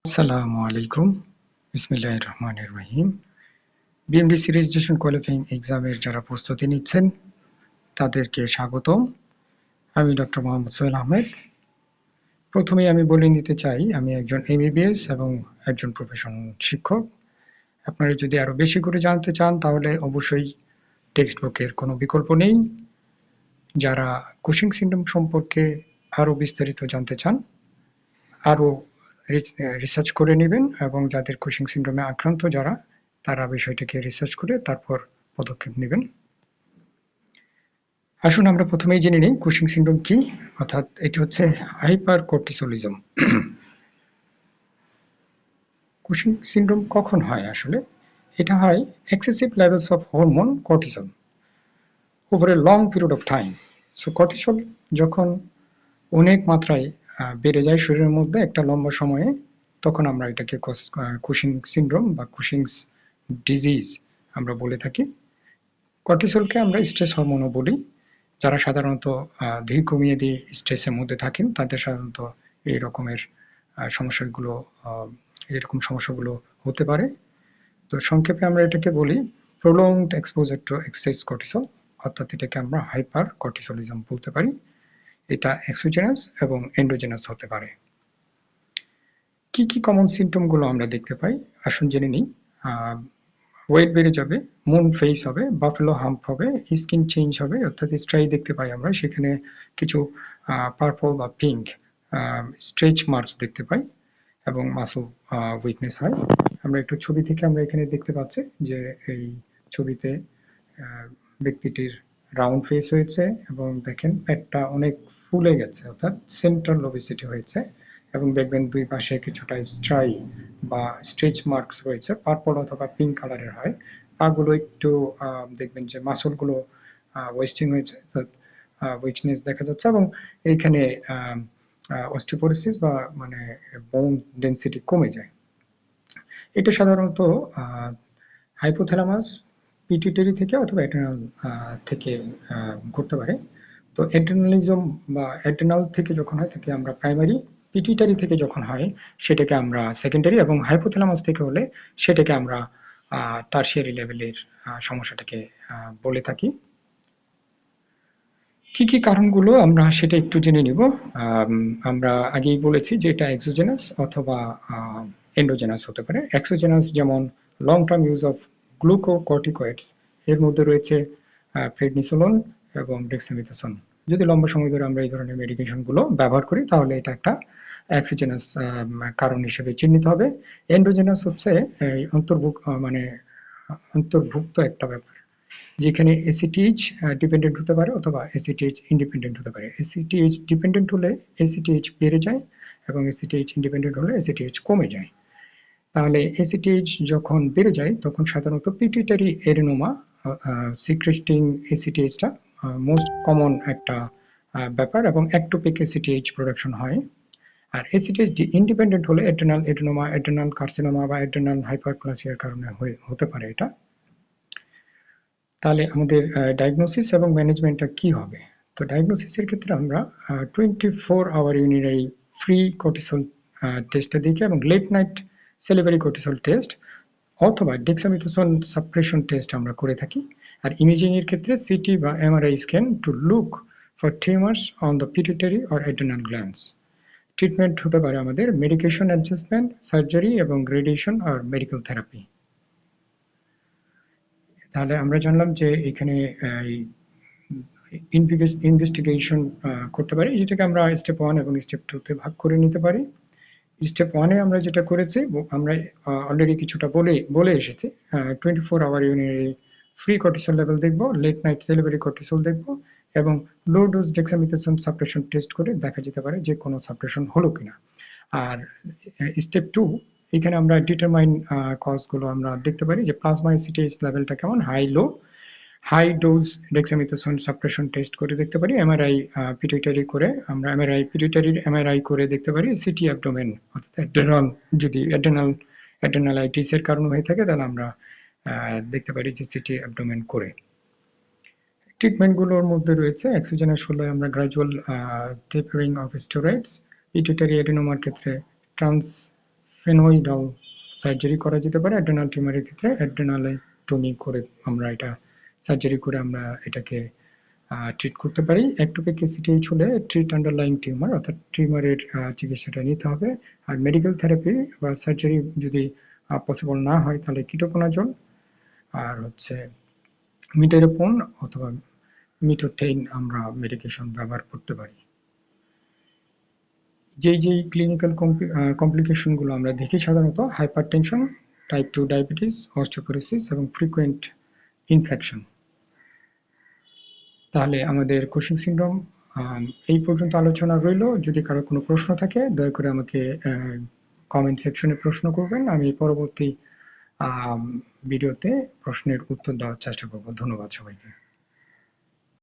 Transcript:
আসসালামু আলাইকুম। বিসমিল্লাহির রহমানির রহিম। বিএমডিসি রেজিস্ট্রেশন কোয়ালিফাইং এক্সামের যারা প্রস্তুতি নিচ্ছেন তাদেরকে স্বাগতম। আমি ডক্টর মোহাম্মদ সোহেল আহমেদ। প্রথমেই আমি বলে নিতে চাই আমি একজন এমবিবিএস এবং একজন প্রফেশনাল শিক্ষক। আপনারা যদি আরো বেশি করে জানতে চান তাহলে অবশ্যই টেক্সট বুকের কোনো বিকল্প নেই। যারা কুশিং সিনড্রোম সম্পর্কে আরো বিস্তারিত জানতে চান আরো রিসার্চ করে নেবেন এবং যাদের কুশিং সিনড্রোমে আক্রান্ত যারা তারা বিষয়টিকে রিসার্চ করে তারপর পদক্ষেপ নেবেন। আসুন আমরা প্রথমেই জেনে নিই কুশিং সিনড্রোম কি, অর্থাৎ এটি হচ্ছে হাইপার কর্টিসোলিজম। কুশিং সিনড্রোম কখন হয় আসলে? এটা হয় excessive levels of hormone cortisol over a long period of time. So cortisol যখন অনেক মাত্রায় বেড়ে যায় শরীরের মধ্যে একটা লম্বা সময়ে, তখন আমরা এটাকে কুশিং সিনড্রোম বা কুশিংস ডিজিজ আমরা বলে থাকি। কর্টিসলকে আমরা স্ট্রেস হরমোনও বলি। যারা সাধারণত দীর্ঘমেয়াদী স্ট্রেসের মধ্যে থাকেন তাদের সাধারণত এই রকমের সমস্যাগুলো এরকম সমস্যাগুলো হতে পারে। তো সংক্ষেপে আমরা এটাকে বলি prolonged exposure to excess cortisol, অর্থাৎ এটাকে আমরা হাইপার কর্টিসলিজম বলতে পারি। এটা এক্সোজেনাস এবং এন্ডোজেনাস হতে পারে। কি কি কমন সিমটম গুলো আমরা দেখতে পাই আসুন জেনে নিই। ওয়েট বেড়ে যাবে, মুন ফেস হবে, বাফেলো হাম্প হবে, স্কিন চেঞ্জ হবে, অর্থাৎ স্ট্রাই দেখতে পাই আমরা, সেখানে কিছু পার্পল বা পিঙ্ক স্ট্রেচ মার্কস দেখতে পাই এবং মাসল উইকনেস হয়। আমরা একটু ছবি থেকে আমরা এখানে দেখতে পাচ্ছি যে এই ছবিতে ব্যক্তিটির রাউন্ড ফেস হয়েছে এবং দেখেন পেটটা অনেক ফুলে গেছে, অর্থাৎ সেন্ট্রাল ওবেসিটি হয়েছে এবং দেখবেন দুই পাশে কিছুটা স্ট্রাই বা স্ট্রেচ মার্কস রয়েছে, পার্পল অথবা পিঙ্ক কালারের হয়। পাগুলো একটু দেখবেন যে মাসলগুলো ওয়েস্টিং হয়েছে, উইকনেস দেখা যাচ্ছে এবং এইখানে অস্টিওপোরোসিস বা মানে বোন ডেন্সিটি কমে যায়। এটা সাধারণত হাইপোথ্যালামাস পিটুইটারি থেকে অথবা অ্যাড্রেনাল থেকে ঘটতে পারে। তো অ্যাড্রেনালিজম বা অ্যাড্রেনাল থেকে যখন হয় তাকে আমরা প্রাইমারি, পিটুইটারি থেকে যখন হয় সেটাকে আমরা সেকেন্ডারি এবং হাইপোথ্যালামাস থেকে হলে সেটাকে আমরা টারশিয়ারি লেভেলের সমস্যাটাকে বলে থাকি। কি কি কারণগুলো আমরা সেটা একটু জেনে নিব। আমরা আগেই বলেছি যে এটা এক্সোজেনাস অথবা এন্ডোজেনাস হতে পারে। এক্সোজেনাস যেমন long term use of glucocorticoids, এর মধ্যে রয়েছে প্রেডনিসোলোন এবং ডেক্সামেথাসোন। যদি লম্বা সময় ধরে আমরা এই ধরনের মেডিকেশনগুলো ব্যবহার করি তাহলে এটা একটা এক্সোজেনাস কারণ হিসেবে চিহ্নিত হবে। এন্ডোজেনাস হচ্ছে অন্তর্ভুক্ত একটা ব্যাপার, যেখানে এসিটিএইচ ডিপেন্ডেন্ট হতে পারে অথবা এসিটিএইচ ইন্ডিপেন্ডেন্ট হতে পারে। এসিটিএইচ ডিপেন্ডেন্ট হলে এসিটিএইচ বেড়ে যায় এবং এসিটিএইচ ইন্ডিপেন্ডেন্ট হলে এসিটিএইচ কমে যায়। তাহলে এসিটিএইচ যখন বেড়ে যায় তখন সাধারণত পিটুইটারি এডেনোমা সিক্রেটিং এসিটিএইচটা মোস্ট কমন একটা ব্যাপার এবং একটোপিক এসিটিএইচ প্রোডাকশন হয়। আর এসিটিএইচ ইন্ডিপেন্ডেন্ট হলে এড্রেনাল এডেনোমা, এড্রেনাল কার্সিনোমা বা এড্রেনাল হাইপারপ্লাসিয়ার কারণে হতে পারে এটা। তাহলে আমাদের ডায়াগনোসিস এবং ম্যানেজমেন্টটা কি হবে? তো ডায়াগনোসিসের ক্ষেত্রে আমরা 24 আওয়ার ইউরিনারি ফ্রি কর্টিসল টেস্টটা দেখি এবং late night salivary cortisol test অথবা ডেক্সামেথাসোন সাপ্রেশন টেস্ট আমরা করে থাকি। আর ইমেজিং এর ক্ষেত্রে সিটি বা MRI scan to look for tumours on the pituitary or adrenal glands. Treatment হতে পারে আমাদের মেডিকেশন অ্যাডজাস্টমেন্ট, সার্জারি এবং রেডিয়েশন আর মেডিকেল থেরাপি। তাহলে আমরা জানলাম যে এখানে ইনভেস্টিগেশন করতে পারি, যেটাকে আমরা স্টেপ 1 এবং স্টেপ 2 তে ভাগ করে নিতে পারি। স্টেপ 1 এ আমরা যেটা করেছি আমরা অলরেডি কিছুটা বলে এসেছি। 24 hour urinary free cortisol level দেখব, লেট নাইট সেলিভারি কর্টিসল দেখব এবং low dose dexamethasone suppression test করে দেখা যেতে পারে যে কোনো সাপ্রেশন হলো কিনা। আর স্টেপ 2 এখানে আমরা ডিটারমাইন কজগুলো আমরা দেখতে পারি যে প্লাজমা এসিটিএইচ লেভেলটা কেমন, high low. High dose dexamethasone suppression test করে দেখতে পারি। এমআরআই পিটুইটারি করে আমরা পিটুইটারির এমআরআই করে দেখতে পারি। সিটি অ্যাবডোমেন অর্থাৎ অ্যাড্রেনাল, যদি অ্যাড্রেনালাইটিস এর কারণ হয়ে থাকে তাহলে আমরা দেখতে পারি যে সিটি অ্যাবডোমেন করে। ট্রিটমেন্টগুলোর মধ্যে রয়েছে এক্সোজেনাস হলে আমরা gradual tapering of steroids, pituitary অ্যাডেনোমার ক্ষেত্রে ট্রান্স ফেনোইডাল সার্জারি করা যেতে পারে অ্যাড্রেনাল টিউমারের ক্ষেত্রে। অ্যাড্রেনালেক্টমি করে আমরা এটা সার্জারি করে আমরা এটাকে ট্রিট করতে পারি। একটোপিক এসিটিএইচ হলে ট্রিট আন্ডারলাইং টিউমার, অর্থাৎ টিউমারের চিকিৎসাটা নিতে হবে। আর মেডিকেল থেরাপি বা সার্জারি যদি পসিবল না হয় তাহলে কিটোকোনাজল আর হচ্ছে মিটাইরোপন অথবা মিথোটেইন আমরা মেডিকেশন ব্যবহার করতে পারি। যেই ক্লিনিক্যাল কমপ্লিকেশনগুলো আমরা দেখি সাধারণত হাইপারটেনশন, টাইপ 2 ডায়াবেটিস, অস্টিওপোরোসিস এবং ফ্রিকোয়েন্ট ইনফেকশন। তাহলে আমাদের কুশিং সিনড্রোম এই পর্যন্ত আলোচনা রইল। যদি কারো কোনো প্রশ্ন থাকে দয়া করে আমাকে কমেন্ট সেকশনে প্রশ্ন করবেন। আমি পরবর্তী ভিডিওতে প্রশ্নের উত্তর দেওয়ার চেষ্টা করব। ধন্যবাদ সবাইকে।